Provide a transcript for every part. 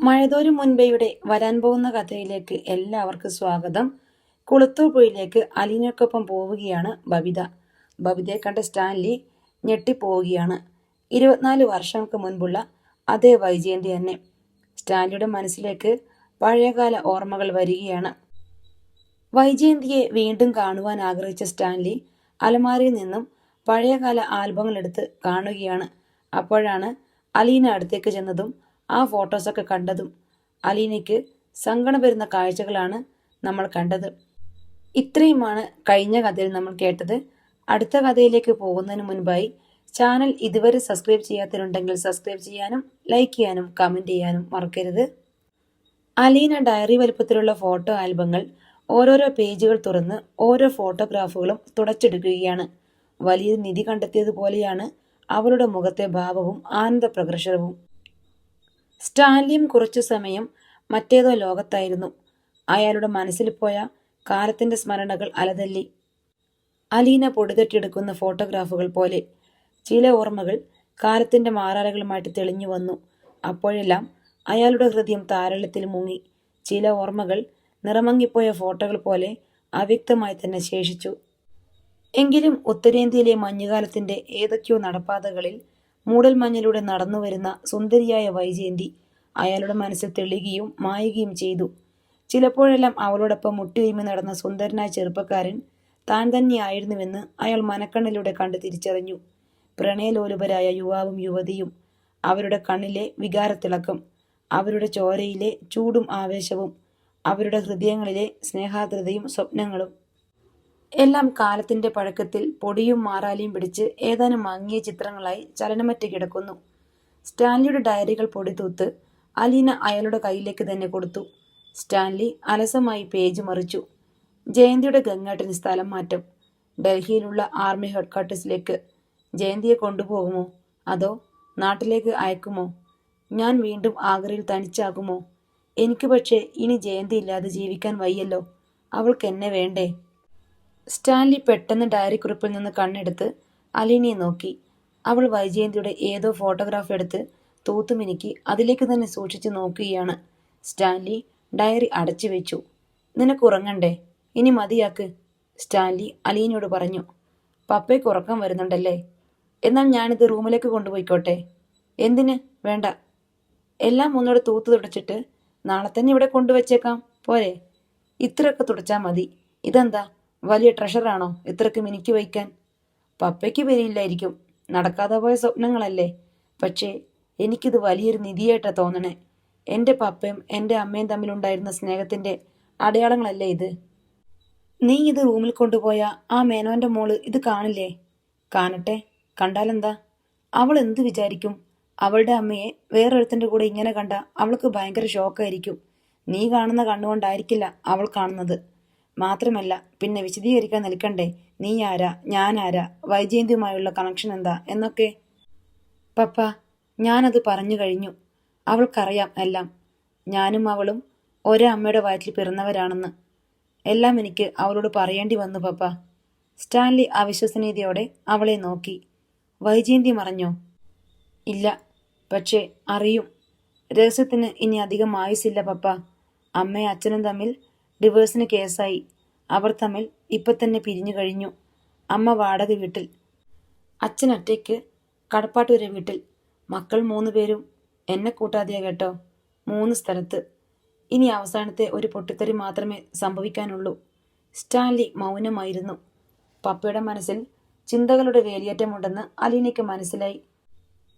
മഴതോരും മുൻപേയുടെ വരാൻ പോകുന്ന കഥയിലേക്ക് എല്ലാവർക്കും സ്വാഗതം. കുളത്തൂർ പുഴയിലേക്ക് അലീനയ്ക്കൊപ്പം പോവുകയാണ് ബബിത. ബബിതയെ കണ്ട സ്റ്റാൻലി ഞെട്ടിപ്പോവുകയാണ്. 24 വർഷങ്ങൾക്ക് മുൻപുള്ള അതേ വൈജയന്തി തന്നെ. സ്റ്റാൻലിയുടെ മനസ്സിലേക്ക് പഴയകാല ഓർമ്മകൾ വരികയാണ്. വൈജയന്തിയെ വീണ്ടും കാണുവാൻ ആഗ്രഹിച്ച സ്റ്റാൻലി അലമാരയിൽ നിന്നും പഴയകാല ആൽബങ്ങൾ എടുത്ത് കാണുകയാണ്. അപ്പോഴാണ് അലീന അടുത്തേക്ക് ചെന്നതും ആ ഫോട്ടോസൊക്കെ കണ്ടതും. അലീനയ്ക്ക് സങ്കടം വരുന്ന കാഴ്ചകളാണ് നമ്മൾ കണ്ടത്. ഇത്രയുമാണ് കഴിഞ്ഞ കഥയിൽ നമ്മൾ കേട്ടത്. അടുത്ത കഥയിലേക്ക് പോകുന്നതിന് മുൻപായി ചാനൽ ഇതുവരെ സബ്സ്ക്രൈബ് ചെയ്യാത്തവരുണ്ടെങ്കിൽ സബ്സ്ക്രൈബ് ചെയ്യാനും ലൈക്ക് ചെയ്യാനും കമൻറ്റ് ചെയ്യാനും മറക്കരുത്. അലീന ഡയറി വലുപ്പത്തിലുള്ള ഫോട്ടോ ആൽബങ്ങൾ ഓരോരോ പേജുകൾ തുറന്ന് ഓരോ ഫോട്ടോഗ്രാഫുകളും തുടച്ചെടുക്കുകയാണ്. വലിയൊരു നിധി കണ്ടെത്തിയതുപോലെയാണ് അവളുടെ മുഖത്തെ ഭാവവും ആനന്ദ പ്രകർഷവും. സ്റ്റാൻലിയും കുറച്ചു സമയം മറ്റേതോ ലോകത്തായിരുന്നു. അയാളുടെ മനസ്സിൽ പോയ കാലത്തിന്റെ സ്മരണകൾ അലതല്ലി. അലീന പൊടിതട്ടിയെടുക്കുന്ന ഫോട്ടോഗ്രാഫുകൾ പോലെ ചില ഓർമ്മകൾ കാലത്തിന്റെ മാറാലകളുമായിട്ട് തെളിഞ്ഞു വന്നു. അപ്പോഴെല്ലാം അയാളുടെ ഹൃദയം താരള്യത്തിൽ മുങ്ങി. ചില ഓർമ്മകൾ നിറമങ്ങിപ്പോയ ഫോട്ടോകൾ പോലെ അവ്യക്തമായി തന്നെ ശേഷിച്ചു. എങ്കിലും ഉത്തരേന്ത്യയിലെ മഞ്ഞുകാലത്തിന്റെ ഏതൊക്കെയോ നടപ്പാതകളിൽ മൂടൽമഞ്ഞിലൂടെ നടന്നുവരുന്ന സുന്ദരിയായ വൈജയന്തി അയാളുടെ മനസ്സിൽ തെളിയുകയും മായുകയും ചെയ്തു. ചിലപ്പോഴെല്ലാം അവളോടൊപ്പം മുട്ടിയൊരുമി നടന്ന സുന്ദരനായ ചെറുപ്പക്കാരൻ താൻ തന്നെയായിരുന്നുവെന്ന് അയാൾ മനക്കണ്ണിലൂടെ കണ്ടു തിരിച്ചറിഞ്ഞു. പ്രണയലോലുപരായ യുവാവും യുവതിയും, അവരുടെ കണ്ണിലെ വികാരത്തിളക്കം, അവരുടെ ചോരയിലെ ചൂടും ആവേശവും, അവരുടെ ഹൃദയങ്ങളിലെ സ്നേഹാർദ്രതയും സ്വപ്നങ്ങളും എല്ലാം കാലത്തിന്റെ പഴക്കത്തിൽ പൊടിയും മാറാലിയും പിടിച്ച് ഏതാനും മങ്ങിയ ചിത്രങ്ങളായി ചലനമറ്റ് കിടക്കുന്നു. സ്റ്റാൻലിയുടെ ഡയറികൾ പൊടിതൂത്ത് അലീന അയാളുടെ കയ്യിലേക്ക് തന്നെ കൊടുത്തു. സ്റ്റാൻലി അലസമായി പേജ് മറിച്ചു. ജയന്തിയുടെ ഗംഗാട്ടിന് സ്ഥലം മാറ്റം. ഡൽഹിയിലുള്ള ആർമി ഹെഡ്ക്വാർട്ടേഴ്സിലേക്ക്. ജയന്തിയെ കൊണ്ടുപോകുമോ അതോ നാട്ടിലേക്ക് അയക്കുമോ? ഞാൻ വീണ്ടും ആഗ്രയിൽ തനിച്ചാകുമോ? എനിക്ക് പക്ഷേ ഇനി ജയന്തി ഇല്ലാതെ ജീവിക്കാൻ വയ്യല്ലോ. അവൾക്ക് എന്നെ വേണ്ടേ? സ്റ്റാൻലി പെട്ടെന്ന് ഡയറി കുറിപ്പിൽ നിന്ന് കണ്ണെടുത്ത് അലീനയെ നോക്കി. അവൾ വൈജയന്തിയുടെ ഏതോ ഫോട്ടോഗ്രാഫ് എടുത്ത് തൂത്തുമിനുക്കി അതിലേക്ക് തന്നെ സൂക്ഷിച്ചു നോക്കുകയാണ്. സ്റ്റാൻലി ഡയറി അടച്ചു വെച്ചു. നിനക്ക് ഉറങ്ങണ്ടേ? ഇനി മതിയാക്ക്, സ്റ്റാൻലി അലീനയോട് പറഞ്ഞു. പപ്പയ്ക്ക് ഉറക്കം വരുന്നുണ്ടല്ലേ? എന്നാൽ ഞാനിത് റൂമിലേക്ക് കൊണ്ടുപോയിക്കോട്ടെ? എന്തിന്? വേണ്ട. എല്ലാം ഒന്നോടെ തൂത്ത് തുടച്ചിട്ട് നാളെ തന്നെ ഇവിടെ കൊണ്ടുവച്ചേക്കാം, പോരെ? ഇത്രയൊക്കെ തുടച്ചാൽ മതി. ഇതെന്താ വലിയ ട്രഷറാണോ ഇത്രയ്ക്ക് മിനുക്കി വയ്ക്കാൻ? പപ്പയ്ക്ക് വരില്ലായിരിക്കും, നടക്കാതെ പോയ സ്വപ്നങ്ങളല്ലേ. പക്ഷേ എനിക്കിത് വലിയൊരു നിധിയായിട്ടാ തോന്നണേ. എൻ്റെ പപ്പയും എൻ്റെ അമ്മയും തമ്മിലുണ്ടായിരുന്ന സ്നേഹത്തിന്റെ അടയാളങ്ങളല്ലേ ഇത്? നീ ഇത് റൂമിൽ കൊണ്ടുപോയ ആ മേനോന്റെ മോള് ഇത് കാണില്ലേ? കാണട്ടെ, കണ്ടാലെന്താ? അവൾ എന്ത് വിചാരിക്കും? അവളുടെ അമ്മയെ വേറൊരുത്തൻ്റെ കൂടെ ഇങ്ങനെ കണ്ട അവൾക്ക് ഭയങ്കര ഷോക്കായിരിക്കും. നീ കാണുന്ന കണ്ണുകൊണ്ടായിരിക്കില്ല അവൾ കാണുന്നത്. മാത്രമല്ല, പിന്നെ വിശദീകരിക്കാൻ നിൽക്കണ്ടേ നീ ആരാ, ഞാൻ ആരാ, വൈജയന്തിയുമായുള്ള കണക്ഷൻ എന്താ എന്നൊക്കെ? പപ്പ, ഞാനത് പറഞ്ഞു കഴിഞ്ഞു. അവൾക്കറിയാം എല്ലാം. ഞാനും അവളും ഒരേ അമ്മയുടെ വയറ്റിൽ പിറന്നവരാണെന്ന്. എല്ലാം എനിക്ക് അവളോട് പറയേണ്ടി വന്നു പപ്പ. സ്റ്റാൻലി അവിശ്വസനീയതയോടെ അവളെ നോക്കി. വൈജയന്തി മറഞ്ഞോ? ഇല്ല, പക്ഷേ അറിയും. രഹസ്യത്തിന് ഇനി അധികം ആയുസില്ല പപ്പ. അമ്മയും അച്ഛനും തമ്മിൽ ഡിവേഴ്സിന് കേസായി. അവർ തമ്മിൽ ഇപ്പം തന്നെ പിരിഞ്ഞു കഴിഞ്ഞു. അമ്മ വാടക വീട്ടിൽ, അച്ഛൻ ഒറ്റയ്ക്ക് കടപ്പാട്ടൂരെ വീട്ടിൽ. മക്കൾ 3 പേരും എന്നെ കൂട്ടാതെയാ കേട്ടോ, 3 സ്ഥലത്ത്. ഇനി അവസാനത്തെ ഒരു പൊട്ടിത്തെറി മാത്രമേ സംഭവിക്കാനുള്ളൂ. സ്റ്റാൻലി മൗനമായിരുന്നു. പപ്പയുടെ മനസ്സിൽ ചിന്തകളുടെ വേലിയേറ്റമുണ്ടെന്ന് അലീനയ്ക്ക് മനസ്സിലായി.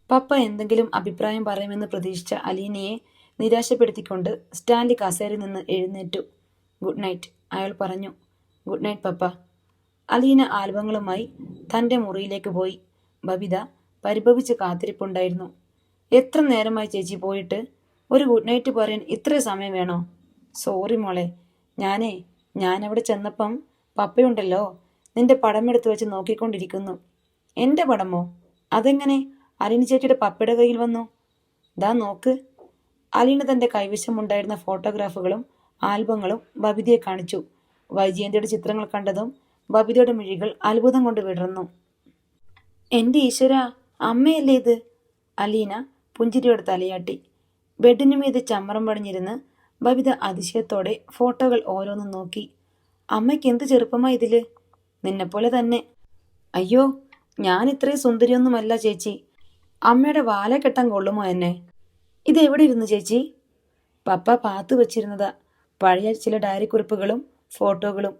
പപ്പ എന്തെങ്കിലും അഭിപ്രായം പറയുമെന്ന് പ്രതീക്ഷിച്ച അലീനയെ നിരാശപ്പെടുത്തിക്കൊണ്ട് സ്റ്റാൻലി കസേരയിൽ നിന്ന് എഴുന്നേറ്റു. ഗുഡ് നൈറ്റ്, അയാൾ പറഞ്ഞു. ഗുഡ് നൈറ്റ് പപ്പ. അലീന ആൽബങ്ങളുമായി തൻ്റെ മുറിയിലേക്ക് പോയി. ബബിത പരിഭവിച്ച് കാത്തിരിപ്പുണ്ടായിരുന്നു. എത്ര നേരമായി ചേച്ചി പോയിട്ട്? ഒരു ഗുഡ് നൈറ്റ് പറയാൻ ഇത്ര സമയം വേണോ? സോറി മോളെ, ഞാനവിടെ ചെന്നപ്പം പപ്പയുണ്ടല്ലോ നിന്റെ പടമെടുത്ത് വെച്ച് നോക്കിക്കൊണ്ടിരിക്കുന്നു. എൻ്റെ പടമോ? അതെങ്ങനെ അലീന ചേച്ചിയുടെ പപ്പയുടെ കയ്യിൽ വന്നു? ദാ നോക്ക്. അലീന തൻ്റെ കൈവശമുണ്ടായിരുന്ന ഫോട്ടോഗ്രാഫുകളും ആൽബങ്ങളും ബബിതയെ കാണിച്ചു. വൈജയന്തിയുടെ ചിത്രങ്ങൾ കണ്ടതും ബബിതയുടെ മിഴികൾ അത്ഭുതം കൊണ്ട് വിടർന്നു. എൻ്റെ ഈശ്വര, അമ്മയല്ലേ ഇത്? അലീന പുഞ്ചിരിയോട് തലയാട്ടി. ബെഡിനു മീതെ ചമ്മറം പടിഞ്ഞിരുന്ന് ബബിത അതിശയത്തോടെ ഫോട്ടോകൾ ഓരോന്നും നോക്കി. അമ്മയ്ക്ക് എന്ത് ചെറുപ്പമാ ഇതില്. നിന്നെപ്പോലെ തന്നെ. അയ്യോ, ഞാൻ ഇത്രയും സുന്ദരിയൊന്നുമല്ല ചേച്ചി. അമ്മയുടെ വാല കെട്ടാൻ കൊള്ളുമോ എന്നെ? ഇതെവിടെ ഇരുന്നു ചേച്ചി? പപ്പ പാത്തു വെച്ചിരുന്നതാ. പഴയ ചില ഡയറി കുറിപ്പുകളും ഫോട്ടോകളും.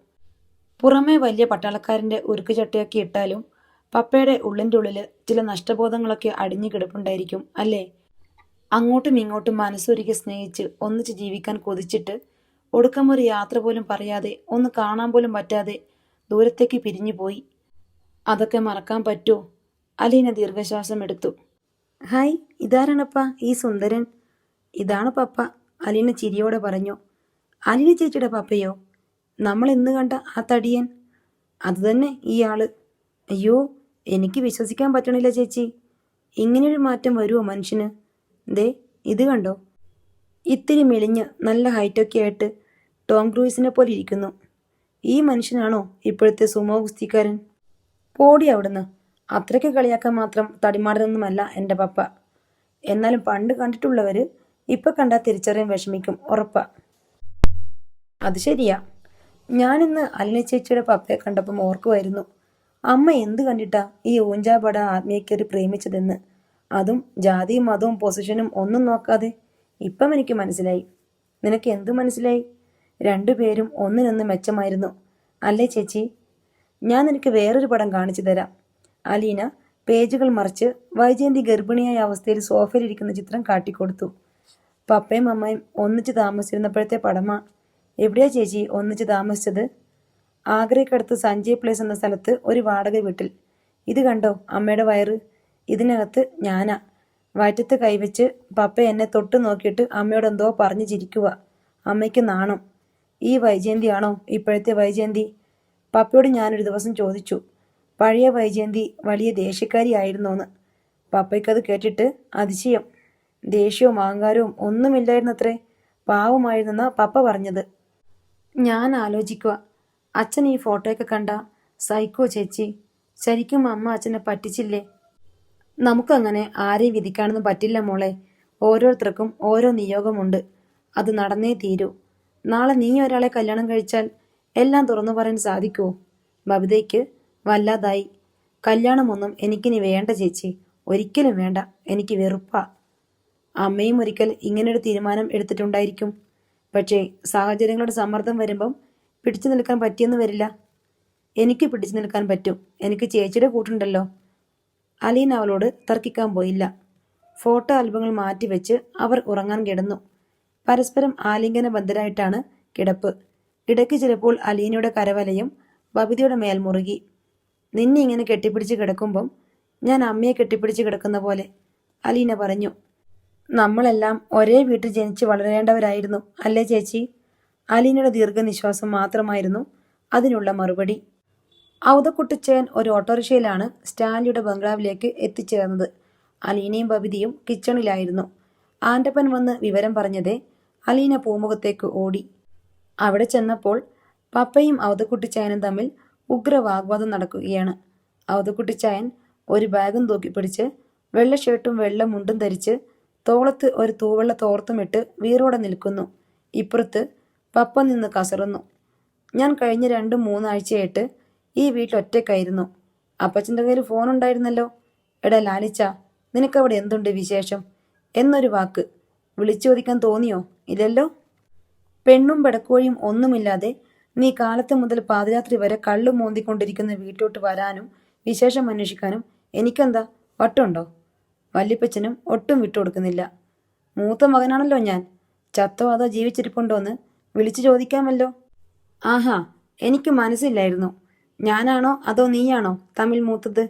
പുറമേ വലിയ പട്ടാളക്കാരൻ്റെ ഉരുക്കുചട്ടയൊക്കെ ഇട്ടാലും പപ്പയുടെ ഉള്ളിൻ്റെ ഉള്ളിൽ ചില നഷ്ടബോധങ്ങളൊക്കെ അടിഞ്ഞു കിടപ്പുണ്ടായിരിക്കും അല്ലേ? അങ്ങോട്ടും ഇങ്ങോട്ടും മനസ്സൊരുക്കി സ്നേഹിച്ച് ഒന്നിച്ച് ജീവിക്കാൻ കൊതിച്ചിട്ട് ഒടുക്കം ഒരു യാത്ര പോലും പറയാതെ ഒന്ന് കാണാൻ പോലും പറ്റാതെ ദൂരത്തേക്ക് പിരിഞ്ഞു പോയി. അതൊക്കെ മറക്കാൻ പറ്റുമോ? അലീന ദീർഘശ്വാസം എടുത്തു. ഹായ്, ഇതാരാണപ്പാ ഈ സുന്ദരൻ? ഇതാണ് പപ്പ, അലീന ചിരിയോടെ പറഞ്ഞു. അലീന ചേച്ചിയുടെ പപ്പയോ? നമ്മൾ ഇന്ന് കണ്ട ആ തടിയൻ? അതുതന്നെ ഈ ആള്. അയ്യോ, എനിക്ക് വിശ്വസിക്കാൻ പറ്റണില്ല ചേച്ചി. ഇങ്ങനെയൊരു മാറ്റം വരുമോ മനുഷ്യന്? ദേ ഇത് കണ്ടോ, ഇത്തിരി മെലിഞ്ഞ് നല്ല ഹൈറ്റൊക്കെ ആയിട്ട് ടോം ക്രൂയിസിനെ പോലെ ഇരിക്കുന്നു. ഈ മനുഷ്യനാണോ ഇപ്പോഴത്തെ സുമോ ഗുസ്തിക്കാരൻ? പോടി അവിടുന്ന്. അത്രയ്ക്ക് കളിയാക്കാൻ മാത്രം തടിമാടനൊന്നുമല്ല എൻ്റെ പപ്പ. എന്നാലും പണ്ട് കണ്ടിട്ടുള്ളവർ ഇപ്പം കണ്ടാൽ തിരിച്ചറിയാൻ വിഷമിക്കും, ഉറപ്പാ. അത് ശരിയാ. ഞാനിന്ന് അലിന ചേച്ചിയുടെ പപ്പയെ കണ്ടപ്പം ഓർക്കുമായിരുന്നു, അമ്മ എന്ത് കണ്ടിട്ടാ ഈ ഊഞ്ചാപട ആത്മീയക്കൊരു പ്രേമിച്ചതെന്ന്. അതും ജാതിയും മതവും പൊസിഷനും ഒന്നും നോക്കാതെ. ഇപ്പം എനിക്ക് മനസ്സിലായി. നിനക്ക് എന്തു മനസ്സിലായി? രണ്ടുപേരും ഒന്നിനൊന്ന് മെച്ചമായിരുന്നു അല്ലേ ചേച്ചി? ഞാൻ നിനക്ക് വേറൊരു പടം കാണിച്ചു തരാം. അലീന പേജുകൾ മറിച്ച് വൈജയന്തി ഗർഭിണിയായ അവസ്ഥയിൽ സോഫയിലിരിക്കുന്ന ചിത്രം കാട്ടിക്കൊടുത്തു. പപ്പയും അമ്മയും ഒന്നിച്ച് താമസിച്ചിരുന്നപ്പോഴത്തെ പടമാ. എവിടെയാ ചേച്ചി ഒന്നിച്ച് താമസിച്ചത്? ആഗ്രയ്ക്കടുത്ത് സഞ്ജയ് പ്ലേസ് എന്ന സ്ഥലത്ത് ഒരു വാടക വീട്ടിൽ. ഇത് കണ്ടോ അമ്മയുടെ വയറ്? ഇതിനകത്ത് ഞാനാ. വയറ്റത്ത് കൈവച്ച് പപ്പ എന്നെ തൊട്ട് നോക്കിയിട്ട് അമ്മയോട് എന്തോ പറഞ്ഞു ചിരിക്കുക. അമ്മയ്ക്ക് നാണം. ഈ വൈജയന്തിയാണോ ഇപ്പോഴത്തെ വൈജയന്തി? പപ്പയോട് ഞാനൊരു ദിവസം ചോദിച്ചു, പഴയ വൈജയന്തി വലിയ ദേഷ്യക്കാരിയായിരുന്നോന്ന്. പപ്പയ്ക്കത് കേട്ടിട്ട് അതിശയം. ദേഷ്യവും അഹങ്കാരവും ഒന്നുമില്ലായിരുന്നത്രേ, പാവമായിരുന്നെന്നാ പപ്പ പറഞ്ഞത്. ഞാൻ ആലോചിക്കുക, അച്ഛൻ ഈ ഫോട്ടോയൊക്കെ കണ്ട സൈക്കോ ചേച്ചി. ശരിക്കും അമ്മ അച്ഛനെ പറ്റിച്ചില്ലേ? നമുക്കങ്ങനെ ആരെയും വിധിക്കാനൊന്നും പറ്റില്ല മോളെ. ഓരോരുത്തർക്കും ഓരോ നിയോഗമുണ്ട്. അത് നടന്നേ തീരൂ. നാളെ നീ ഒരാളെ കല്യാണം കഴിച്ചാൽ എല്ലാം തുറന്നു പറയാൻ സാധിക്കുമോ? ബബിതയ്ക്ക് വല്ലാതായി. കല്യാണമൊന്നും എനിക്കിനി വേണ്ട ചേച്ചി, ഒരിക്കലും വേണ്ട. എനിക്ക് വെറുപ്പാ. അമ്മയും ഒരിക്കൽ ഇങ്ങനൊരു തീരുമാനം എടുത്തിട്ടുണ്ടായിരിക്കും. പക്ഷേ സാഹചര്യങ്ങളുടെ സമ്മർദ്ദം വരുമ്പം പിടിച്ചു നിൽക്കാൻ പറ്റിയെന്ന് വരില്ല. എനിക്ക് പിടിച്ചു നിൽക്കാൻ പറ്റും. എനിക്ക് ചേച്ചിയുടെ കൂട്ടുണ്ടല്ലോ. അലീന അവളോട് തർക്കിക്കാൻ പോയില്ല. ഫോട്ടോ ആൽബങ്ങൾ മാറ്റിവെച്ച് അവർ ഉറങ്ങാൻ കിടന്നു. പരസ്പരം ആലിംഗന ബദ്ധരായിട്ടാണ് കിടപ്പ്. ഇടയ്ക്ക് ചിലപ്പോൾ അലീനയുടെ കരവലയും ബബിതയുടെ മേൽ മുറുകി. നിന്നെ ഇങ്ങനെ കെട്ടിപ്പിടിച്ച് കിടക്കുമ്പം ഞാൻ അമ്മയെ കെട്ടിപ്പിടിച്ച് കിടക്കുന്ന പോലെ, അലീന പറഞ്ഞു. നമ്മളെല്ലാം ഒരേ വീട്ടിൽ ജനിച്ച് വളരേണ്ടവരായിരുന്നു അല്ലേ ചേച്ചി? അലീനയുടെ ദീർഘനിശ്വാസം മാത്രമായിരുന്നു അതിനുള്ള മറുപടി. ഔതക്കുട്ടിച്ചയൻ ഒരു ഓട്ടോറിക്ഷയിലാണ് സ്റ്റാൻലിയുടെ ബംഗ്ലാവിലേക്ക് എത്തിച്ചേർന്നത്. അലീനയും ബബിതയും കിച്ചണിലായിരുന്നു. ആൻ്റപ്പൻ വന്ന് വിവരം പറഞ്ഞതേ അലീന പൂമുഖത്തേക്ക് ഓടി. അവിടെ ചെന്നപ്പോൾ പപ്പയും ഔതക്കുട്ടിച്ചായനും തമ്മിൽ ഉഗ്ര വാഗ്വാദം നടക്കുകയാണ്. ഔതക്കുട്ടിച്ചായൻ ഒരു ബാഗും തൂക്കിപ്പിടിച്ച് വെള്ള ഷർട്ടും വെള്ള മുണ്ടും ധരിച്ച് തോളത്ത് ഒരു തൂവെള്ള തോർത്തുമിട്ട് വീറോടെ നിൽക്കുന്നു. ഇപ്പുറത്ത് പപ്പ നിന്ന് കസറുന്നു. ഞാൻ കഴിഞ്ഞ 2-3 ആഴ്ചയായിട്ട് ഈ വീട്ടിൽ ഒറ്റയ്ക്കായിരുന്നു. അപ്പച്ചൻ്റെ കയ്യിൽ ഫോണുണ്ടായിരുന്നല്ലോ. എടാ ലാലിച്ച, നിനക്കവിടെ എന്തുണ്ട് വിശേഷം എന്നൊരു വാക്ക് വിളിച്ചു ചോദിക്കാൻ തോന്നിയോ? ഇല്ലല്ലോ. പെണ്ണും പെടക്കോഴിയും ഒന്നുമില്ലാതെ നീ കാലത്ത് മുതൽ പാതിരാത്രി വരെ കള്ളു മോന്തിക്കൊണ്ടിരിക്കുന്ന വീട്ടിലോട്ട് വരാനും വിശേഷം അന്വേഷിക്കാനും എനിക്കെന്താ വട്ടുണ്ടോ? വല്യപ്പച്ചനും ഒട്ടും വിട്ടുകൊടുക്കുന്നില്ല. മൂത്ത മകനാണല്ലോ ഞാൻ. ചത്തോ അതോ ജീവിച്ചിരിപ്പുണ്ടോന്ന് വിളിച്ചു ചോദിക്കാമല്ലോ. ആഹാ, എനിക്ക് മനസ്സില്ലായിരുന്നു. ഞാനാണോ അതോ നീയാണോ തമ്മിൽ മൂത്തത്?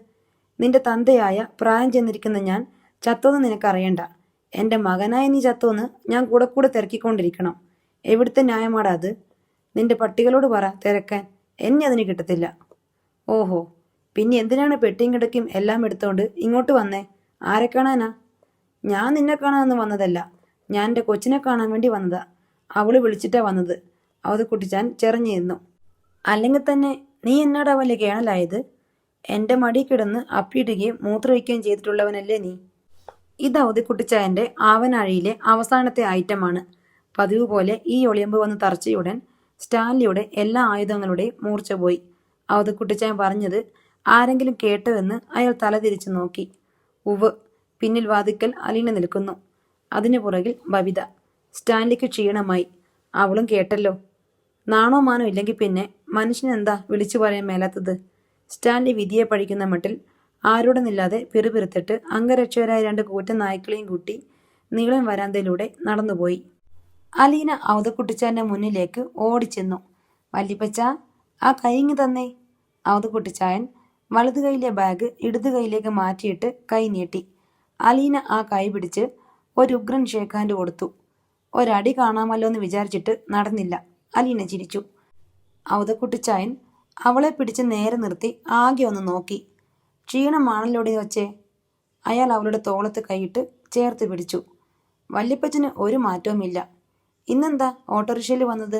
നിന്റെ തന്തയായ പ്രായം ചെന്നിരിക്കുന്ന ഞാൻ ചത്തോന്ന് നിനക്കറിയണ്ട. എൻ്റെ മകനായ നീ ചത്തോന്ന് ഞാൻ കൂടെ കൂടെ തിരക്കിക്കൊണ്ടിരിക്കണം. എവിടുത്തെ ന്യായമാടാ അത്? നിന്റെ പട്ടികളോട് പറ തിരക്കാൻ. എന്നെ അതിന് കിട്ടത്തില്ല. ഓഹോ, പിന്നെ എന്തിനാണ് പെട്ടിയും കിടക്കും എല്ലാം എടുത്തോണ്ട് ഇങ്ങോട്ട് വന്നേ? ആരെ കാണാനാ? ഞാൻ നിന്നെ കാണാനൊന്നും വന്നതല്ല. ഞാൻ എൻ്റെ കൊച്ചിനെ കാണാൻ വേണ്ടി വന്നതാ. അവള് വിളിച്ചിട്ടാ വന്നത്. അവത് കുട്ടിച്ചാൻ ചെറഞ്ഞു നിന്നു. അല്ലെങ്കിൽ തന്നെ നീ എന്നാടാ വലിയ കേണലായത്? എൻ്റെ മടി കിടന്ന് അപ്പിയിടുകയും മൂത്രമൊഴിക്കുകയും ചെയ്തിട്ടുള്ളവനല്ലേ നീ? ഇത് അവധിക്കുട്ടിച്ചായന്റെ ആവനാഴിയിലെ അവസാനത്തെ ഐറ്റമാണ്. പതിവ് പോലെ ഈ ഒളിയമ്പ് വന്ന് തറച്ചയുടൻ സ്റ്റാൻലിയുടെ എല്ലാ ആയുധങ്ങളുടെയും മൂർച്ച പോയി. അവധിക്കുട്ടിച്ചായൻ പറഞ്ഞത് ആരെങ്കിലും കേട്ടുവെന്ന് അയാൾ തലതിരിച്ചു നോക്കി. ഉവ്. പിന്നിൽ വാതിക്കൽ അലീന നിൽക്കുന്നു. അതിനു പുറകിൽ ബബിത. സ്റ്റാൻലിക്ക് ക്ഷീണമായി. അവളും കേട്ടല്ലോ. നാണോ മാനോ ഇല്ലെങ്കിൽ പിന്നെ മനുഷ്യനെന്താ വിളിച്ചു പറയാൻ മേലാത്തത്? സ്റ്റാൻലി വിധിയെ പഴിക്കുന്ന മട്ടിൽ ആരോടുന്നില്ലാതെ പിറുപിറുത്തിട്ട് അംഗരക്ഷകരായ 2 കൂറ്റൻ നായ്ക്കളെയും കൂട്ടി നീളൻ വരാന്തയിലൂടെ നടന്നുപോയി. അലീന അവധക്കുട്ടിച്ചാന്റെ മുന്നിലേക്ക് ഓടിച്ചെന്നു. വല്ലിപ്പച്ച, ആ കൈങ്ങ് തന്നേ. അവധക്കുട്ടിച്ചായൻ വലതു കൈയിലെ ബാഗ് ഇടതു കൈയിലേക്ക് മാറ്റിയിട്ട് കൈ നീട്ടി. അലീന ആ കൈ പിടിച്ച് ഒരു ഉഗ്രൻ ഷേക്ക് ഹാൻഡ് കൊടുത്തു. ഒരടി കാണാമല്ലോ എന്ന് വിചാരിച്ചിട്ട് നടന്നില്ല. അലീന ചിരിച്ചു. അവധക്കുട്ടിച്ചായൻ അവളെ പിടിച്ച് നേരെ നിർത്തി ആകെ ഒന്ന് നോക്കി. ക്ഷീണമാണല്ലോടി വച്ചേ. അയാൾ അവളുടെ തോളത്ത് കൈയിട്ട് ചേർത്ത് പിടിച്ചു. വല്യപ്പച്ചന് ഒരു മാറ്റവുമില്ല. ഇന്നെന്താ ഓട്ടോറിക്ഷയിൽ വന്നത്?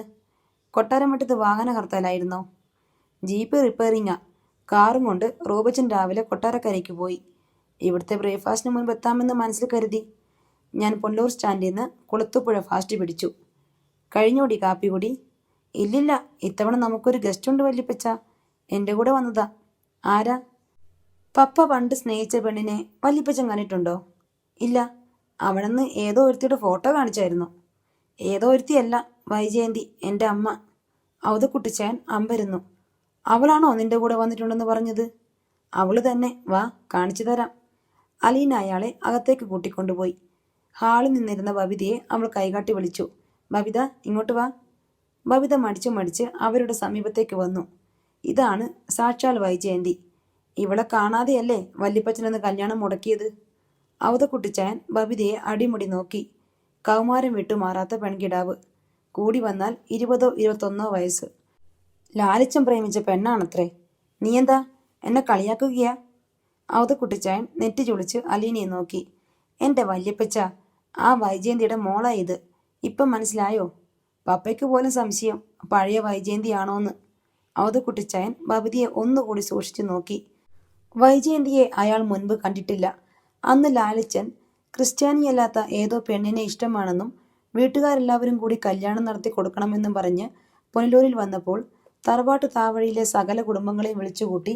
കൊട്ടാരമറ്റത്ത് വാഹന ഹർത്താലായിരുന്നോ? ജീപ്പ് റിപ്പയറിങ്ങാ. കാറും കൊണ്ട് റോബച്ചൻ രാവിലെ കൊട്ടാരക്കരയ്ക്ക് പോയി. ഇവിടുത്തെ ബ്രേക്ക്ഫാസ്റ്റിന് മുൻപ് എത്താമെന്ന് മനസ്സിൽ കരുതി. ഞാൻ പൊല്ലൂർ സ്റ്റാൻഡിൽ നിന്ന് കുളത്തുപുഴ ഫാസ്റ്റ് പിടിച്ചു. കഴിഞ്ഞോടി കാപ്പി കൂടി? ഇല്ലില്ല, ഇത്തവണ നമുക്കൊരു ഗസ്റ്റ് ഉണ്ട് വല്യപ്പച്ച. എൻ്റെ കൂടെ വന്നതാ. ആരാ? പപ്പ പണ്ട് സ്നേഹിച്ച പെണ്ണിനെ വല്യപ്പച്ചൻ കണ്ടിട്ടുണ്ടോ? ഇല്ല. അവളന്ന് ഏതോ ഒരുത്തിയുടെ ഫോട്ടോ കാണിച്ചായിരുന്നു. ഏതോ ഒരുത്തിയല്ല, വൈജയന്തി, എൻ്റെ അമ്മ. അവധക്കുട്ടിച്ചായൻ അമ്പരുന്നു. അവളാണോ നിന്റെ കൂടെ വന്നിട്ടുണ്ടെന്ന് പറഞ്ഞത്? അവള് തന്നെ. വാ, കാണിച്ചു തരാം. അലീന അയാളെ അകത്തേക്ക് കൂട്ടിക്കൊണ്ടുപോയി. ഹാളിൽ നിന്നിരുന്ന ബബിതയെ അവൾ കൈകാട്ടി വിളിച്ചു. ബബിത, ഇങ്ങോട്ട് വാ. ബബിത മടിച്ച് അവരുടെ സമീപത്തേക്ക് വന്നു. ഇതാണ് സാക്ഷാൽ വൈജയന്തി. ഇവളെ കാണാതെയല്ലേ വല്യപ്പച്ചനെന്ന് കല്യാണം മുടക്കിയത്? അവധക്കുട്ടിച്ചായൻ ബബിതയെ അടിമുടി നോക്കി. കൗമാരം വിട്ടുമാറാത്ത പെൺകിടാവ്. കൂടി വന്നാൽ 20 21 വയസ്സ്. ലാലിച്ചം പ്രേമിച്ച പെണ്ണാണത്രേ. നീ എന്താ എന്നെ കളിയാക്കുകയാ? അവധക്കുട്ടിച്ചായൻ നെറ്റി ചുളിച്ച് അലീനയെ നോക്കി. എൻ്റെ വല്യപ്പച്ച, ആ വൈജയന്തിയുടെ മോളാ ഇത്. ഇപ്പം മനസ്സിലായോ? പപ്പയ്ക്ക് പോലും സംശയം പഴയ വൈജയന്തിയാണോന്ന്. അവധക്കുട്ടിച്ചായൻ ബബിതയെ ഒന്നുകൂടി സൂക്ഷിച്ചു നോക്കി. വൈജയന്തിയെ അയാൾ മുൻപ് കണ്ടിട്ടില്ല. അന്ന് ലാലിച്ചൻ ക്രിസ്ത്യാനിയല്ലാത്ത ഏതോ പെണ്ണിനെ ഇഷ്ടമാണെന്നും വീട്ടുകാരെല്ലാവരും കൂടി കല്യാണം നടത്തി കൊടുക്കണമെന്നും പറഞ്ഞ് പുനലൂരിൽ വന്നപ്പോൾ തറവാട്ടു താവഴിയിലെ സകല കുടുംബങ്ങളെയും വിളിച്ചുകൂട്ടി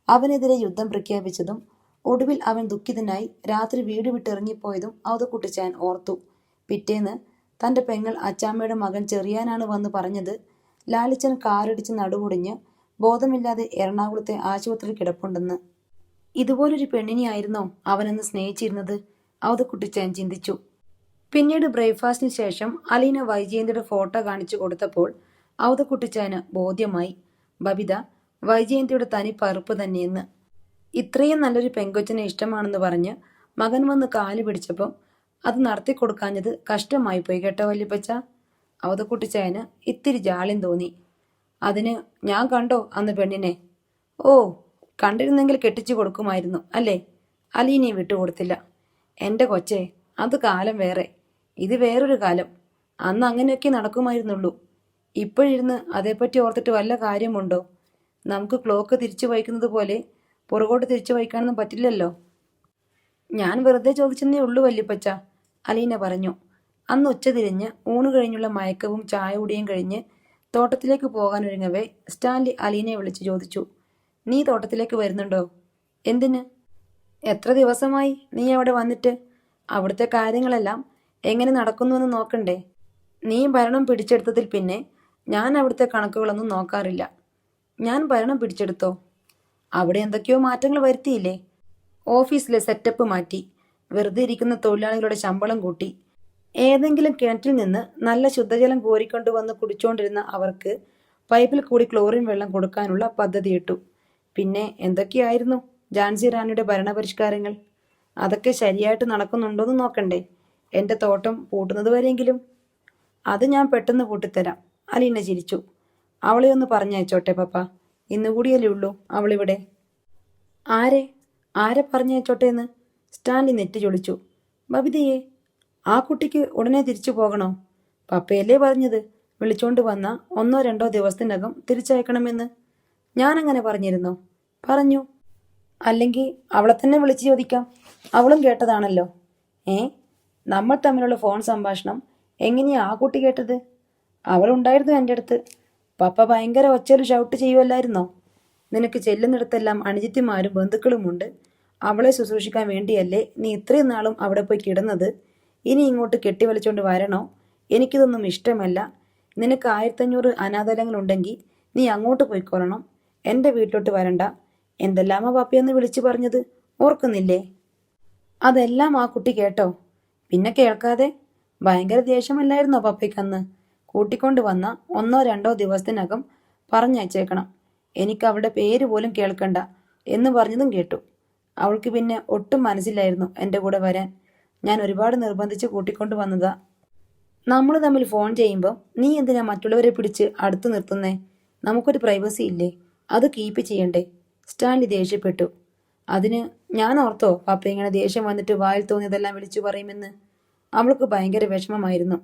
അവനെതിരെ യുദ്ധം പ്രഖ്യാപിച്ചതും ഒടുവിൽ അവൻ ദുഃഖിതനായി രാത്രി വീട് വിട്ടിറങ്ങിപ്പോയതും അവധക്കുട്ടിച്ചായൻ ഓർത്തു. പിറ്റേന്ന് തൻ്റെ പെങ്ങൾ അച്ചാമ്മയുടെ മകൻ ചെറിയാനാണ് വന്ന് പറഞ്ഞത് ലാലിച്ചൻ കാറിടിച്ച് നടുവൊടിഞ്ഞ് ബോധമില്ലാതെ എറണാകുളത്തെ ആശുപത്രിയിൽ കിടപ്പുണ്ടെന്ന്. ഇതുപോലൊരു പെണ്ണിനെയായിരുന്നോ അവനെന്ന് സ്നേഹിച്ചിരുന്നത്? അവധക്കുട്ടിച്ചായൻ ചിന്തിച്ചു. പിന്നീട് ബ്രേക്ക്ഫാസ്റ്റിന് ശേഷം അലീന വൈജയന്തിയുടെ ഫോട്ടോ കാണിച്ചു കൊടുത്തപ്പോൾ അവധക്കുട്ടിച്ചായന് ബോധ്യമായി ബബിത വൈജയന്തിയുടെ തനി പറുപ്പ് തന്നെയെന്ന്. ഇത്രയും നല്ലൊരു പെങ്കൊച്ചിനെ ഇഷ്ടമാണെന്ന് പറഞ്ഞ് മകൻ വന്ന് കാല് പിടിച്ചപ്പം അത് നടത്തി കൊടുക്കാഞ്ഞത് കഷ്ടമായി പോയി കേട്ടോ വല്യപ്പച്ച. അവധക്കുട്ടിച്ചായന് ഇത്തിരി ജാള്യം തോന്നി. അതിന് ഞാൻ കണ്ടോ അന്ന് പെണ്ണിനെ? ഓ, കണ്ടിരുന്നെങ്കിൽ കെട്ടിച്ചു കൊടുക്കുമായിരുന്നു അല്ലേ? അലീനയെ വിട്ടുകൊടുത്തില്ല. എൻ്റെ കൊച്ചേ, അത് കാലം വേറെ, ഇത് വേറൊരു കാലം. അന്ന് അങ്ങനെയൊക്കെ നടക്കുമായിരുന്നുള്ളൂ. ഇപ്പോഴിരുന്ന് അതേപ്പറ്റി ഓർത്തിട്ട് വല്ല കാര്യമുണ്ടോ? നമുക്ക് ക്ലോക്ക് തിരിച്ചു വയ്ക്കുന്നത് പോലെ പുറകോട്ട് തിരിച്ചു വയ്ക്കാനൊന്നും പറ്റില്ലല്ലോ. ഞാൻ വെറുതെ ചോദിച്ചെന്നേ ഉള്ളൂ വല്യപ്പച്ച, അലീന പറഞ്ഞു. അന്ന് ഉച്ചതിരിഞ്ഞ് ഊണ് കഴിഞ്ഞുള്ള മയക്കവും ചായ കുടിയും കഴിഞ്ഞ് തോട്ടത്തിലേക്ക് പോകാനൊരുങ്ങവേ സ്റ്റാൻലി അലീനയെ വിളിച്ചു ചോദിച്ചു. നീ തോട്ടത്തിലേക്ക് വരുന്നുണ്ടോ? എന്തിന്? എത്ര ദിവസമായി നീ അവിടെ വന്നിട്ട്? അവിടുത്തെ കാര്യങ്ങളെല്ലാം എങ്ങനെ നടക്കുന്നുവെന്ന് നോക്കണ്ടേ? നീ ഭരണം പിടിച്ചെടുത്തതിൽ പിന്നെ ഞാൻ അവിടുത്തെ കണക്കുകളൊന്നും നോക്കാറില്ല. ഞാൻ ഭരണം പിടിച്ചെടുത്തോ? അവിടെ എന്തൊക്കെയോ മാറ്റങ്ങൾ വരുത്തിയില്ലേ? ഓഫീസിലെ സെറ്റപ്പ് മാറ്റി, വെറുതെ ഇരിക്കുന്ന തൊഴിലാളികളുടെ ശമ്പളം കൂട്ടി, ഏതെങ്കിലും കിണറ്റിൽ നിന്ന് നല്ല ശുദ്ധജലം കോരിക്കൊണ്ടുവന്ന് കുടിച്ചുകൊണ്ടിരുന്ന അവർക്ക് പൈപ്പിൽ കൂടി ക്ലോറിൻ വെള്ളം കൊടുക്കാനുള്ള പദ്ധതിയിട്ടു. പിന്നെ എന്തൊക്കെയായിരുന്നു ഝാൻസി റാണിയുടെ ഭരണപരിഷ്കാരങ്ങൾ? അതൊക്കെ ശരിയായിട്ട് നടക്കുന്നുണ്ടോയെന്ന് നോക്കണ്ടേ? എൻ്റെ തോട്ടം പൂട്ടുന്നത് വരെയെങ്കിലും. അത് ഞാൻ പെട്ടെന്ന് പൂട്ടിത്തരാം, അലീന ചിരിച്ചു. അവളെ ഒന്ന് പറഞ്ഞയച്ചോട്ടെ പപ്പ, ഇന്നുകൂടിയല്ലേ ഉള്ളൂ അവളിവിടെ. ആരെ പറഞ്ഞയച്ചോട്ടെ എന്ന് സ്റ്റാൻലി നെറ്റി ചൊളിച്ചു. ബബിതയെ. ആ കുട്ടിക്ക് ഉടനെ തിരിച്ചു പോകണോ? പപ്പയല്ലേ പറഞ്ഞത് വിളിച്ചോണ്ട് വന്ന 1 2 ദിവസത്തിനകം തിരിച്ചയക്കണമെന്ന്. ഞാനങ്ങനെ പറഞ്ഞിരുന്നോ? പറഞ്ഞു. അല്ലെങ്കിൽ അവളെ തന്നെ വിളിച്ചു ചോദിക്കാം, അവളും കേട്ടതാണല്ലോ. ഏ നമ്മൾ തമ്മിലുള്ള ഫോൺ സംഭാഷണം എങ്ങനെയാ ആ കുട്ടി കേട്ടത്? അവളുണ്ടായിരുന്നു എൻ്റെ അടുത്ത്. പപ്പ ഭയങ്കര ഒച്ചയിൽ ഷൗട്ട് ചെയ്യുമല്ലായിരുന്നോ? നിനക്ക് ചെല്ലുന്നിടത്തെല്ലാം അനുജിത്തിമാരും ബന്ധുക്കളുമുണ്ട്. അവളെ ശുശ്രൂഷിക്കാൻ വേണ്ടിയല്ലേ നീ ഇത്രയും നാളും അവിടെ പോയി കിടന്നത്? ഇനി ഇങ്ങോട്ട് കെട്ടിവലിച്ചോണ്ട് വരണോ? എനിക്കിതൊന്നും ഇഷ്ടമല്ല. നിനക്ക് 1500 അനാഥാലയങ്ങളുണ്ടെങ്കിൽ നീ അങ്ങോട്ട് പോയിക്കൊള്ളണം. എൻ്റെ വീട്ടിലോട്ട് വരണ്ട. എന്തെല്ലാമാ പപ്പയെന്ന് വിളിച്ചു പറഞ്ഞത്, ഓർക്കുന്നില്ലേ? അതെല്ലാം ആ കുട്ടി കേട്ടോ? പിന്നെ കേൾക്കാതെ? ഭയങ്കര ദേഷ്യമല്ലായിരുന്നോ പപ്പയ്ക്കന്ന്? കൂട്ടിക്കൊണ്ട് വന്ന 1-2 ദിവസത്തിനകം പറഞ്ഞയച്ചേക്കണം. എനിക്ക് അവളുടെ പേര് പോലും കേൾക്കണ്ട എന്ന് പറഞ്ഞതും കേട്ടു. അവൾക്ക് പിന്നെ ഒട്ടും മനസ്സിലായിരുന്നു എൻ്റെ കൂടെ വരാൻ. ഞാൻ ഒരുപാട് നിർബന്ധിച്ച് കൂട്ടിക്കൊണ്ട് വന്നതാ. നമ്മൾ തമ്മിൽ ഫോൺ ചെയ്യുമ്പോൾ നീ എന്തിനാ മറ്റുള്ളവരെ പിടിച്ച് അടുത്ത് നിർത്തുന്നേ? നമുക്കൊരു പ്രൈവസി ഇല്ലേ? അത് കീപ്പ് ചെയ്യണ്ടേ? സ്റ്റാൻലി ദേഷ്യപ്പെട്ടു. അതിന് ഞാൻ ഓർത്തോ പപ്പ ഇങ്ങനെ ദേഷ്യം വന്നിട്ട് വായിൽ തോന്നിയതെല്ലാം വിളിച്ചു പറയുമെന്ന്? അവൾക്ക് ഭയങ്കര വിഷമമായിരുന്നു.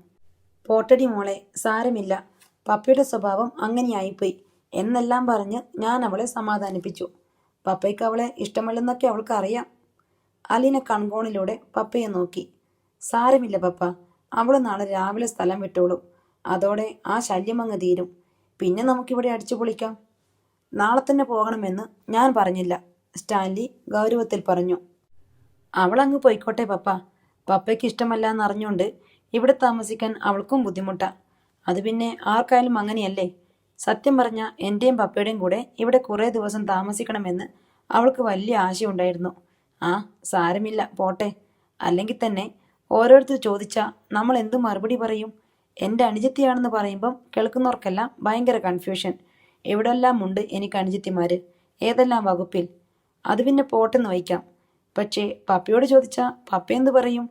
പോട്ടടി മോളെ, സാരമില്ല, പപ്പയുടെ സ്വഭാവം അങ്ങനെയായിപ്പോയി എന്നെല്ലാം പറഞ്ഞ് ഞാൻ അവളെ സമാധാനിപ്പിച്ചു. പപ്പയ്ക്ക് അവളെ ഇഷ്ടമല്ലെന്നൊക്കെ അവൾക്ക് അറിയാം. അലീന കൺകോണിലൂടെ പപ്പയെ നോക്കി. സാരമില്ല പപ്പ, അവള് നാളെ രാവിലെ സ്ഥലം വിട്ടോളും. അതോടെ ആ ശല്യം അങ്ങ് തീരും. പിന്നെ നമുക്കിവിടെ അടിച്ചു പൊളിക്കാം. നാളെ തന്നെ പോകണമെന്ന് ഞാൻ പറഞ്ഞില്ല, സ്റ്റാൻലി ഗൗരവത്തിൽ പറഞ്ഞു. അവളങ്ങ് പോയിക്കോട്ടെ പപ്പ. പപ്പയ്ക്ക് ഇഷ്ടമല്ല എന്നറിഞ്ഞുകൊണ്ട് ഇവിടെ താമസിക്കാൻ അവൾക്കും ബുദ്ധിമുട്ടാ. അത് പിന്നെ ആർക്കായാലും അങ്ങനെയല്ലേ? സത്യം പറഞ്ഞ എൻ്റെയും പപ്പയുടെയും കൂടെ ഇവിടെ കുറേ ദിവസം താമസിക്കണമെന്ന് അവൾക്ക് വലിയ ആശയുണ്ടായിരുന്നു. ആ സാരമില്ല, പോട്ടെ. അല്ലെങ്കിൽ തന്നെ ഓരോരുത്തർ ചോദിച്ചാൽ നമ്മൾ എന്തു മറുപടി പറയും? എൻ്റെ അനുജത്തിയാണെന്ന് പറയുമ്പം കേൾക്കുന്നവർക്കെല്ലാം ഭയങ്കര കൺഫ്യൂഷൻ. എവിടെല്ലാം ഉണ്ട് എനിക്ക് അനുജത്തിമാര്, ഏതെല്ലാം വകുപ്പിൽ? അത് പിന്നെ പോട്ടെന്ന് വയ്ക്കാം. പക്ഷേ പപ്പയോട് ചോദിച്ചാൽ പപ്പ എന്ത് പറയും?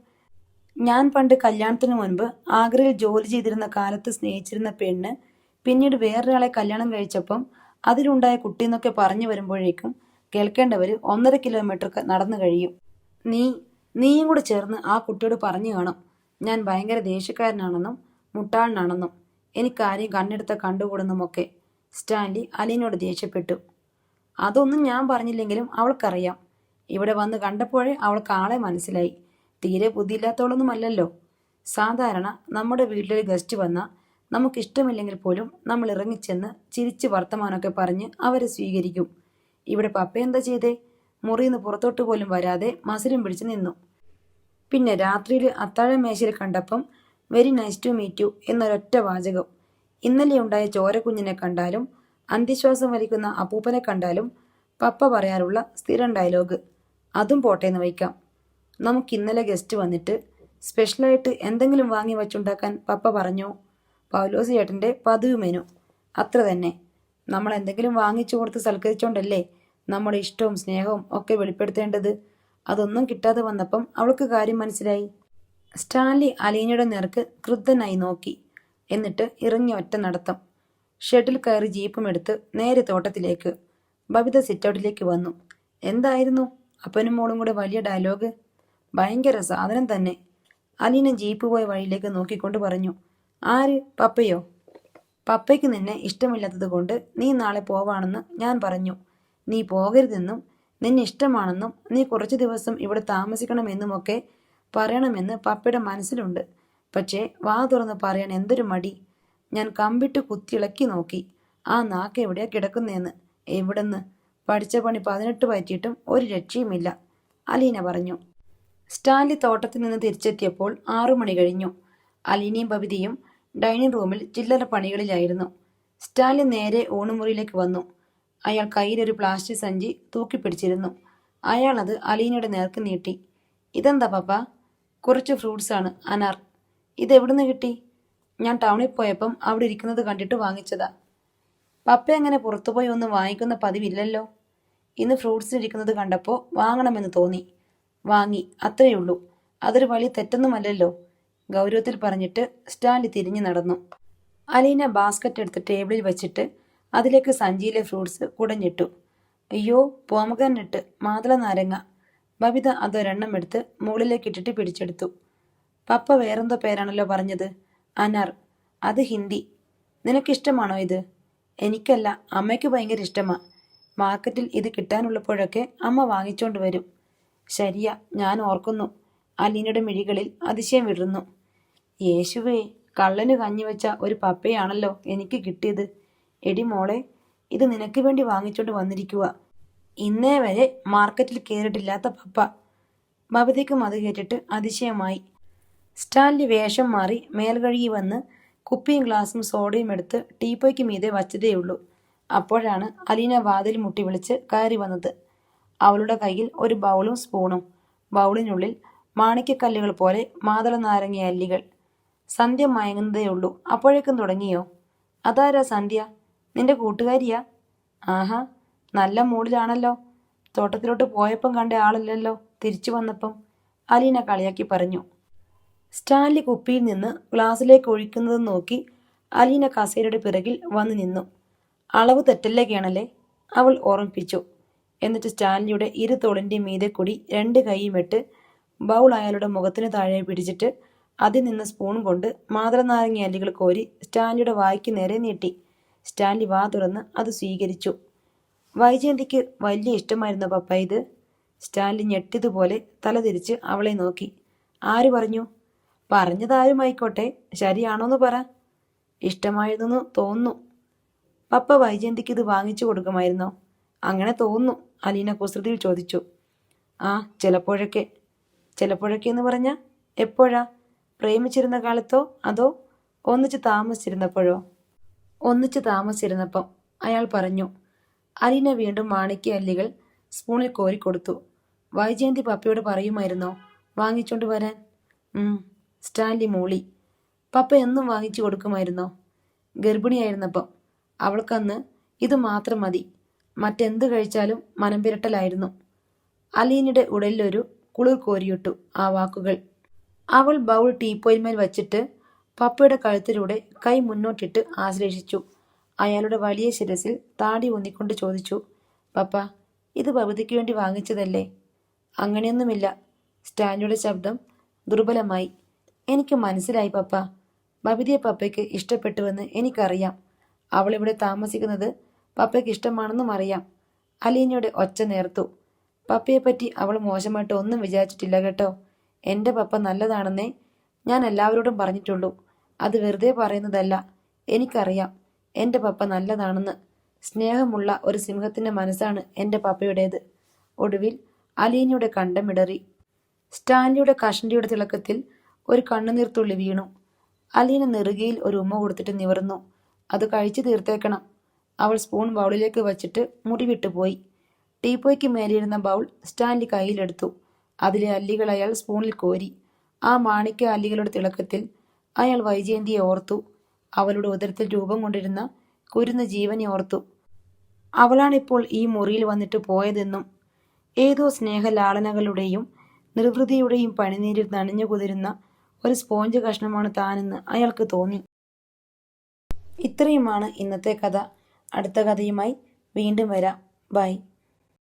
ഞാൻ പണ്ട് കല്യാണത്തിന് മുൻപ് ആഗ്രയിൽ ജോലി ചെയ്തിരുന്ന കാലത്ത് സ്നേഹിച്ചിരുന്ന പെണ്ണ് പിന്നീട് വേറൊരാളെ കല്യാണം കഴിച്ചപ്പം അതിലുണ്ടായ കുട്ടിയെന്നൊക്കെ പറഞ്ഞു വരുമ്പോഴേക്കും കേൾക്കേണ്ടവർ 1.5 കിലോമീറ്റർ നടന്നു കഴിയും. നീയും കൂടെ ചേർന്ന് ആ കുട്ടിയോട് പറഞ്ഞു കാണും ഞാൻ ഭയങ്കര ദേഷ്യക്കാരനാണെന്നും മുട്ടാളനാണെന്നും എനിക്കാരെയും കണ്ണെടുത്ത കണ്ടുകൂടുന്നുമൊക്കെ. സ്റ്റാൻലി അലീനോട് ദേഷ്യപ്പെട്ടു. അതൊന്നും ഞാൻ പറഞ്ഞില്ലെങ്കിലും അവൾക്കറിയാം. ഇവിടെ വന്ന് കണ്ടപ്പോഴേ അവൾക്ക് ആളെ മനസ്സിലായി. തീരെ ബുദ്ധിയില്ലാത്തവളൊന്നുമല്ലല്ലോ. സാധാരണ നമ്മുടെ വീട്ടിലൊരു ഗസ്റ്റ് വന്നാൽ നമുക്കിഷ്ടമില്ലെങ്കിൽ പോലും നമ്മൾ ഇറങ്ങിച്ചെന്ന് ചിരിച്ച് വർത്തമാനമൊക്കെ പറഞ്ഞ് അവരെ സ്വീകരിക്കും. ഇവിടെ പപ്പ എന്താ ചെയ്തേ? മുറിയിൽ നിന്ന് പുറത്തോട്ട് പോലും വരാതെ മസിലും പിടിച്ച് നിന്നു. പിന്നെ രാത്രിയിൽ അത്താഴ മേശയിൽ കണ്ടപ്പം very nice to meet you എന്നൊരൊറ്റ വാചകം. ഇന്നലെ ഉണ്ടായ ചോരക്കുഞ്ഞിനെ കണ്ടാലും അന്ത്യശ്വാസം വലിക്കുന്ന അപ്പൂപ്പനെ കണ്ടാലും പപ്പ പറയാറുള്ള സ്ഥിരം ഡയലോഗ്. അതും പോട്ടേന്ന് വയ്ക്കാം. നമുക്കിന്നലെ ഗസ്റ്റ് വന്നിട്ട് സ്പെഷ്യലായിട്ട് എന്തെങ്കിലും വാങ്ങി വച്ചുണ്ടാക്കാൻ പപ്പ പറഞ്ഞോ? പൗലോസ് ചേട്ടൻ്റെ പതിവ് മെനു അത്ര തന്നെ. നമ്മൾ എന്തെങ്കിലും വാങ്ങിച്ചു കൊടുത്ത് സൽക്കരിച്ചോണ്ടല്ലേ നമ്മുടെ ഇഷ്ടവും സ്നേഹവും ഒക്കെ വെളിപ്പെടുത്തേണ്ടത്. അതൊന്നും കിട്ടാതെ വന്നപ്പം അവൾക്ക് കാര്യം മനസ്സിലായി. സ്റ്റാൻലി അലീനയുടെ നേർക്ക് ക്രുദ്ധനായി നോക്കി. എന്നിട്ട് ഇറങ്ങി ഒറ്റ നടത്തം. ഷെഡിൽ കയറി ജീപ്പും എടുത്ത് നേരെ തോട്ടത്തിലേക്ക്. ബബിത സിറ്റൗട്ടിലേക്ക് വന്നു. എന്തായിരുന്നു അപ്പനും മോളും കൂടെ വലിയ ഡയലോഗ്? ഭയങ്കര സാധനം തന്നെ. അലീന ജീപ്പ് പോയ വഴിയിലേക്ക് നോക്കിക്കൊണ്ട് പറഞ്ഞു. ആര്? പപ്പയോ? പപ്പയ്ക്ക് നിന്നെ ഇഷ്ടമില്ലാത്തത് കൊണ്ട് നീ നാളെ പോവാണെന്ന് ഞാൻ പറഞ്ഞു. നീ പോകരുതെന്നും നിന്നെ ഇഷ്ടമാണെന്നും നീ കുറച്ചു ദിവസം ഇവിടെ താമസിക്കണമെന്നുമൊക്കെ പറയണമെന്ന് പപ്പയുടെ മനസ്സിലുണ്ട്. പക്ഷേ വാ തുറന്ന് പറയാൻ എന്തൊരു മടി. ഞാൻ കമ്പിട്ട് കുത്തിയിളക്കി നോക്കി. ആ നാക്ക് എവിടെയാ കിടക്കുന്നതെന്ന്. എവിടെന്ന്? പഠിച്ച പണി 18 പറ്റിയിട്ടും ഒരു രക്ഷയുമില്ല, അലീന പറഞ്ഞു. സ്റ്റാൻലി തോട്ടത്തിൽ നിന്ന് തിരിച്ചെത്തിയപ്പോൾ 6 മണി കഴിഞ്ഞു. അലീനയും ബബിതയും ഡൈനിങ് റൂമിൽ ചില്ലറ പണികളിലായിരുന്നു. സ്റ്റാൻലി നേരെ ഊണുമുറിയിലേക്ക് വന്നു. അയാൾ കയ്യിലൊരു പ്ലാസ്റ്റിക് സഞ്ചി തൂക്കിപ്പിടിച്ചിരുന്നു. അയാൾ അത് അലീനയുടെ നേർക്ക് നീട്ടി. ഇതെന്താ പപ്പ? കുറച്ച് ഫ്രൂട്ട്സാണ്, അനാർ. ഇതെവിടുന്ന് കിട്ടി? ഞാൻ ടൗണിൽ പോയപ്പം അവിടെ ഇരിക്കുന്നത് കണ്ടിട്ട് വാങ്ങിച്ചതാ. പപ്പ അങ്ങനെ പുറത്തുപോയി ഒന്നും വാങ്ങിക്കുന്ന പതിവില്ലല്ലോ. ഇന്ന് ഫ്രൂട്ട്സ് ഇരിക്കുന്നത് കണ്ടപ്പോൾ വാങ്ങണമെന്ന് തോന്നി. വാങ്ങി, അത്രയുള്ളൂ. അതൊരു വലിയ തെറ്റൊന്നുമല്ലല്ലോ, ഗൗരവത്തിൽ പറഞ്ഞിട്ട് സ്റ്റാൻലി തിരിഞ്ഞു നടന്നു. അലീന ബാസ്ക്കറ്റ് എടുത്ത് ടേബിളിൽ വെച്ചിട്ട് അതിലേക്ക് സഞ്ചിയിലെ ഫ്രൂട്ട്സ് കുടഞ്ഞിട്ടു. അയ്യോ, പോമഗ്രാനറ്റ്, മാതള നാരങ്ങ. ബബിത അതൊരെണ്ണം എടുത്ത് മുകളിലേക്ക് ഇട്ടിട്ട് പിടിച്ചെടുത്തു. പപ്പ വേറെന്തോ പേരാണല്ലോ പറഞ്ഞത്. അനാർ. അത് ഹിന്ദി. നിനക്കിഷ്ടമാണോ ഇത്? എനിക്കല്ല, അമ്മയ്ക്ക് ഭയങ്കര ഇഷ്ടമാ. മാർക്കറ്റിൽ ഇത് കിട്ടാനുള്ളപ്പോഴൊക്കെ അമ്മ വാങ്ങിച്ചോണ്ട് വരും. ശരിയാ, ഞാൻ ഓർക്കുന്നു. അലീനയുടെ മിഴികളിൽ അതിശയം വിടർന്നു. യേശുവേ, കള്ളന് കഞ്ഞിവെച്ച ഒരു പപ്പയാണല്ലോ എനിക്ക് കിട്ടിയത്. എടി മോളെ, ഇത് നിനക്ക് വേണ്ടി വാങ്ങിച്ചോണ്ട് വന്നിരിക്കുക. ഇന്നേ വരെ മാർക്കറ്റിൽ കയറിയിട്ടില്ലാത്ത പപ്പ. ബബിതയ്ക്കും അത് കേട്ടിട്ട് അതിശയമായി. സ്റ്റാൻലി വേഷം മാറി മേൽകഴുകി വന്ന് കുപ്പിയും ഗ്ലാസും സോഡയും എടുത്ത് ടീപ്പോയ്ക്ക് മീതെ വച്ചതേയുള്ളൂ. അപ്പോഴാണ് അലീന വാതിൽ മുട്ടി വിളിച്ച് കയറി വന്നത്. അവളുടെ കയ്യിൽ ഒരു ബൗളും സ്പൂണും. ബൗളിനുള്ളിൽ മാണിക്യക്കല്ലുകൾ പോലെ മാതള നാരങ്ങ അല്ലികൾ. സന്ധ്യ മയങ്ങുന്നതേയുള്ളൂ. അപ്പോഴേക്കും തുടങ്ങിയോ? അതാരാ സന്ധ്യ? നിന്റെ കൂട്ടുകാരിയാ? ആഹാ, നല്ല മൂഡിലാണല്ലോ. തോട്ടത്തിലോട്ട് പോയപ്പം കണ്ട ആളല്ലല്ലോ തിരിച്ചു വന്നപ്പം, അലീന കളിയാക്കി പറഞ്ഞു. സ്റ്റാൻലി കുപ്പിയിൽ നിന്ന് ഗ്ലാസ്സിലേക്ക് ഒഴിക്കുന്നത് നോക്കി അലീന കസേരയുടെ പിറകിൽ വന്നു നിന്നു. അളവ് തെറ്റല്ലേ കേണല്ലേ, അവൾ ഓർമ്മിപ്പിച്ചു. എന്നിട്ട് സ്റ്റാൻലിയുടെ ഇരു തോളിൻ്റെ മീതെ കൂടി 2 കൈയും ഇട്ട് ബൗൾ അയാളുടെ മുഖത്തിന് താഴെ പിടിച്ചിട്ട് അതിൽ നിന്ന് സ്പൂൺ കൊണ്ട് മാതളനാരങ്ങ അല്ലികൾ കോരി സ്റ്റാൻലിയുടെ വായ്ക്ക് നേരെ നീട്ടി. സ്റ്റാൻലി വാ തുറന്ന് അത് സ്വീകരിച്ചു. വൈജയന്തിക്ക് വലിയ ഇഷ്ടമായിരുന്നു പപ്പ ഇത്. സ്റ്റാൻലി ഞെട്ടിയതുപോലെ തലതിരിച്ച് അവളെ നോക്കി. ആര് പറഞ്ഞു? പറഞ്ഞതാരുമായിക്കോട്ടെ, ശരിയാണോന്ന് പറ. ഇഷ്ടമായിരുന്നെന്ന് തോന്നുന്നു. പപ്പ വൈജയന്തിക്ക് ഇത് വാങ്ങിച്ചു കൊടുക്കുമായിരുന്നോ? അങ്ങനെ തോന്നുന്നു, അലീന കുസൃതിയിൽ ചോദിച്ചു. ആ, ചിലപ്പോഴൊക്കെ. ചിലപ്പോഴൊക്കെ എന്ന് പറഞ്ഞാൽ എപ്പോഴാ? പ്രേമിച്ചിരുന്ന കാലത്തോ അതോ ഒന്നിച്ച് താമസിച്ചിരുന്നപ്പോഴോ? ഒന്നിച്ച് താമസിച്ചിരുന്നപ്പം, അയാൾ പറഞ്ഞു. അലീന വീണ്ടും മാണിക്യ അല്ലികൾ സ്പൂണിൽ കോരിക്കൊടുത്തു. വൈജയന്തി പപ്പയോട് പറയുമായിരുന്നോ വാങ്ങിച്ചോണ്ട് വരാൻ? സ്റ്റാൻലി മൂളി. പപ്പ എന്നും വാങ്ങിച്ചു കൊടുക്കുമായിരുന്നോ? ഗർഭിണിയായിരുന്നപ്പം. അവൾക്കന്ന് ഇത് മാത്രം മതി, മറ്റെന്ത് കഴിച്ചാലും മനം പിരട്ടലായിരുന്നു. അലീനയുടെ ഉടലിലൊരു കുളിർ കോരിയിട്ടു ആ വാക്കുകൾ. അവൾ ബൗൾ ടീപ്പോയിന്മേൽ വച്ചിട്ട് പപ്പയുടെ കഴുത്തിലൂടെ കൈ മുന്നോട്ടിട്ട് ആശ്ലേഷിച്ചു. അയാളുടെ വലിയ ശിരസിൽ താടി ഊന്നിക്കൊണ്ട് ചോദിച്ചു. പപ്പ, ഇത് ബബിതയ്ക്ക് വേണ്ടി വാങ്ങിച്ചതല്ലേ? അങ്ങനെയൊന്നുമില്ല. സ്റ്റാൻലിയുടെ ശബ്ദം ദുർബലമായി. എനിക്ക് മനസ്സിലായി പപ്പ. ബബിതയെ പപ്പയ്ക്ക് ഇഷ്ടപ്പെട്ടുവെന്ന് എനിക്കറിയാം. അവളിവിടെ താമസിക്കുന്നത് പപ്പയ്ക്ക് ഇഷ്ടമാണെന്നും അറിയാം. അലീനയുടെ ഒച്ച നേർത്തു. പപ്പയെപ്പറ്റി അവൾ മോശമായിട്ട് ഒന്നും വിചാരിച്ചിട്ടില്ല കേട്ടോ. എൻ്റെ പപ്പ നല്ലതാണെന്നേ ഞാൻ എല്ലാവരോടും പറഞ്ഞിട്ടുള്ളൂ. അത് വെറുതെ പറയുന്നതല്ല. എനിക്കറിയാം എൻ്റെ പപ്പ നല്ലതാണെന്ന്. സ്നേഹമുള്ള ഒരു സിംഹത്തിൻ്റെ മനസ്സാണ് എൻ്റെ പപ്പയുടേത്. ഒടുവിൽ അലീനയുടെ കണ്ടമിടറി. സ്റ്റാൻലിയുടെ കഷണ്ടിയുടെ തിളക്കത്തിൽ ഒരു കണ്ണുനീർത്തുള്ളി വീണു. അലീന നെറുകയിൽ ഒരു ഉമ്മ കൊടുത്തിട്ട് നിവർന്നു. അത് കഴിച്ചു തീർത്തേക്കണം. അവൾ സ്പൂൺ ബൗളിലേക്ക് വച്ചിട്ട് മുറി വിട്ടുപോയി. ടീപ്പോയ്ക്ക് മേലിരുന്ന ബൗൾ സ്റ്റാൻലി കയ്യിലെടുത്തു. അതിലെ അല്ലികൾ അയാൾ സ്പൂണിൽ കോരി. ആ മാണിക്യ അല്ലികളുടെ തിളക്കത്തിൽ അയാൾ വൈജയന്തിയെ ഓർത്തു. അവളുടെ ഉദരത്തിൽ രൂപം കൊണ്ടിരുന്ന കുരുന്ന ജീവനെ ഓർത്തു. അവളാണിപ്പോൾ ഈ മുറിയിൽ വന്നിട്ട് പോയതെന്നും ഏതോ സ്നേഹലാളനകളുടെയും നിർവൃതിയുടെയും പണിനീരിൽ നനഞ്ഞു കുതിരുന്ന ഒരു സ്പോഞ്ച് കഷ്ണമാണ് താനെന്ന് അയാൾക്ക് തോന്നി. ഇത്രയുമാണ് ഇന്നത്തെ കഥ. അടുത്ത കഥയുമായി വീണ്ടും വരാം. ബൈ.